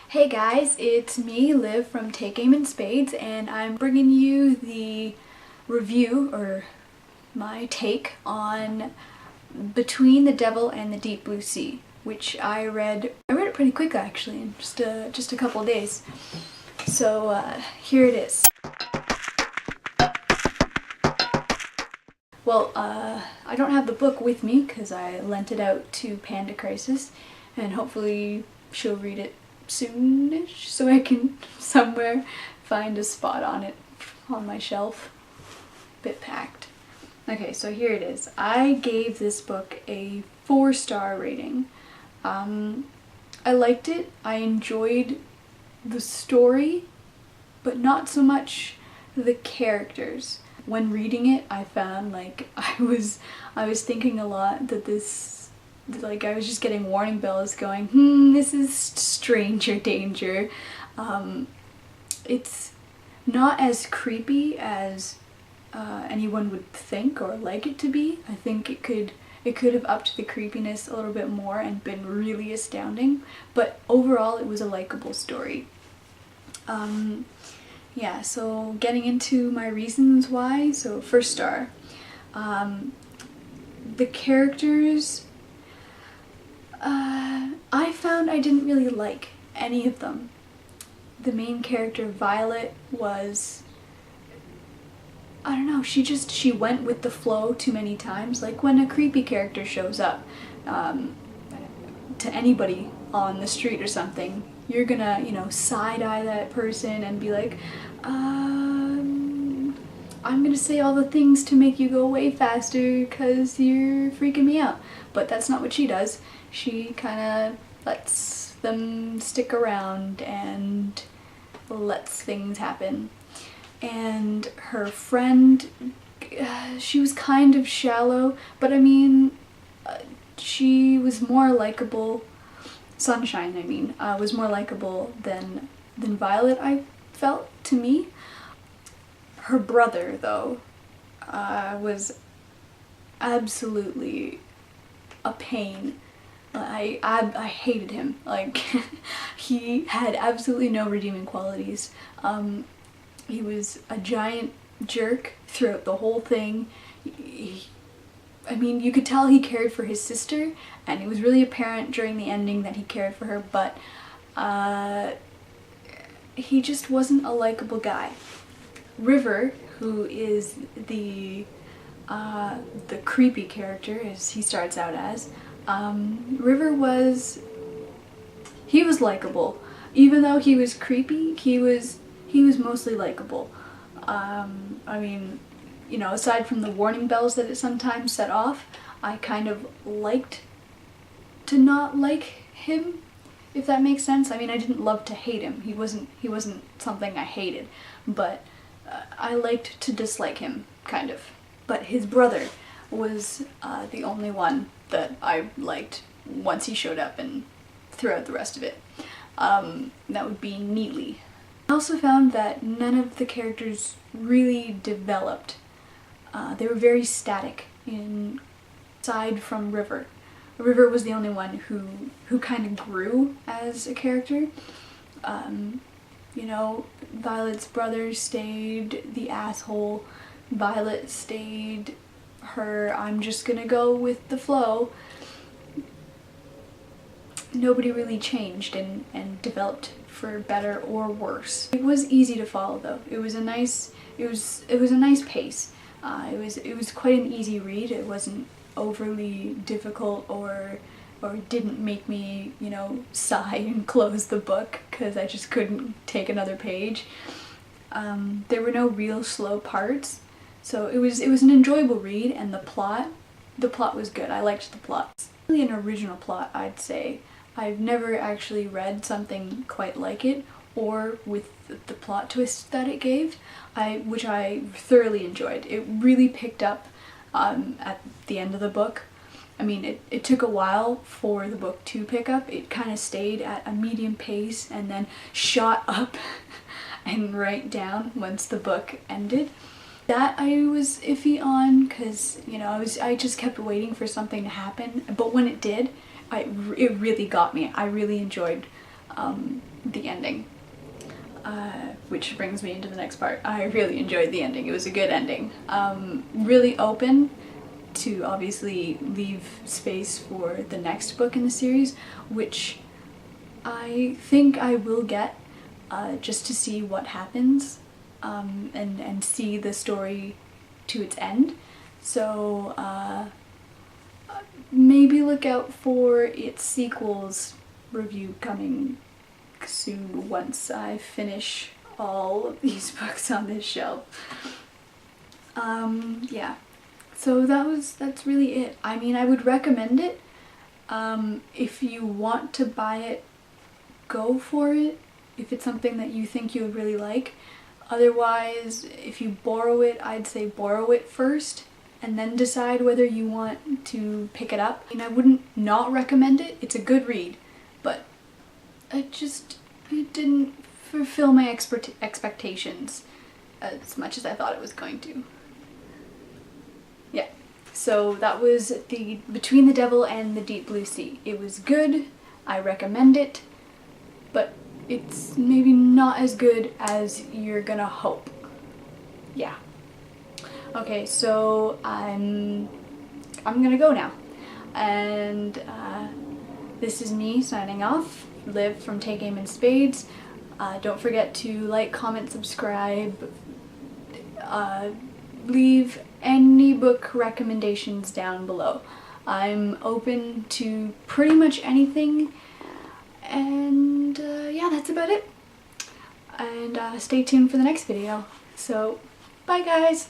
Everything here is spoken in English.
Hey guys, it's me, Liv from Take Aim and Spades, and I'm bringing you the review, or my take, on Between the Devil and the Deep Blue Sea, which I read it pretty quick actually, in just a couple of days. So here it is. Well, I don't have the book with me because I lent it out to Panda Crisis, and hopefully she'll read it soonish so I can somewhere find a spot on it on my shelf. Bit packed. Okay, so here it is. I gave this book a 4-star rating. I liked it. I enjoyed the story, but not so much the characters. When reading it, I found like I was thinking a lot that this, like, I was just getting warning bells going, this is stranger danger. It's not as creepy as anyone would think or like it to be. I think it could have upped the creepiness a little bit more and been really astounding, but overall it was a likable story. Yeah, so getting into my reasons why. So first star. The characters, I found I didn't really like any of them. The main character, Violet, was, I don't know, she went with the flow too many times. Like when a creepy character shows up to anybody on the street or something, you're gonna, side-eye that person and be like, I'm gonna say all the things to make you go way faster because you're freaking me out. But that's not what she does. She kind of lets them stick around and lets things happen. And her friend, she was kind of shallow, but I mean, she was more likable. Sunshine, I mean, was more likable than Violet, I felt, to me. Her brother, though, was absolutely a pain. I hated him. Like, he had absolutely no redeeming qualities. He was a giant jerk throughout the whole thing. I mean, you could tell he cared for his sister, and it was really apparent during the ending that he cared for her, but he just wasn't a likable guy. River, who is the creepy character, as he starts out as, River was likable. Even though he was creepy, he was mostly likable. I mean, aside from the warning bells that it sometimes set off, I kind of liked to not like him, if that makes sense. I mean, I didn't love to hate him. He wasn't something I hated, but I liked to dislike him, kind of. But his brother was the only one that I liked once he showed up and throughout the rest of it. That would be Neely. I also found that none of the characters really developed. They were very static, aside from River. River was the only one who kind of grew as a character. Violet's brother stayed the asshole. Violet stayed her, I'm just gonna go with the flow. Nobody really changed and developed for better or worse. It was easy to follow though. It was a nice pace. It was quite an easy read. It wasn't overly difficult or didn't make me, sigh and close the book because I just couldn't take another page. There were no real slow parts, so it was an enjoyable read, and the plot was good. I liked the plot. It's really an original plot, I'd say. I've never actually read something quite like it, or with the plot twist that it gave, which I thoroughly enjoyed. It really picked up at the end of the book. I mean, it took a while for the book to pick up. It kind of stayed at a medium pace and then shot up and right down once the book ended. That I was iffy on because, I just kept waiting for something to happen, but when it did, it really got me. I really enjoyed the ending. Which brings me into the next part. I really enjoyed the ending. It was a good ending. Really open to obviously leave space for the next book in the series, which I think I will get just to see what happens and see the story to its end. So maybe look out for its sequels review coming soon once I finish all of these books on this shelf. Yeah, so that's really it. I mean, I would recommend it. If you want to buy it, go for it, if it's something that you think you would really like. Otherwise, if you borrow it, I'd say borrow it first and then decide whether you want to pick it up. I mean, I wouldn't not recommend it. It's a good read, but it didn't fulfill my expectations as much as I thought it was going to. Yeah, so that was the Between the Devil and the Deep Blue Sea. It was good, I recommend it, but it's maybe not as good as you're gonna hope. Yeah. Okay, so I'm gonna go now. And this is me signing off. Liv from Take Aim and Spades. Don't forget to like, comment, subscribe. Leave any book recommendations down below. I'm open to pretty much anything. And yeah, that's about it. And stay tuned for the next video. So, bye guys!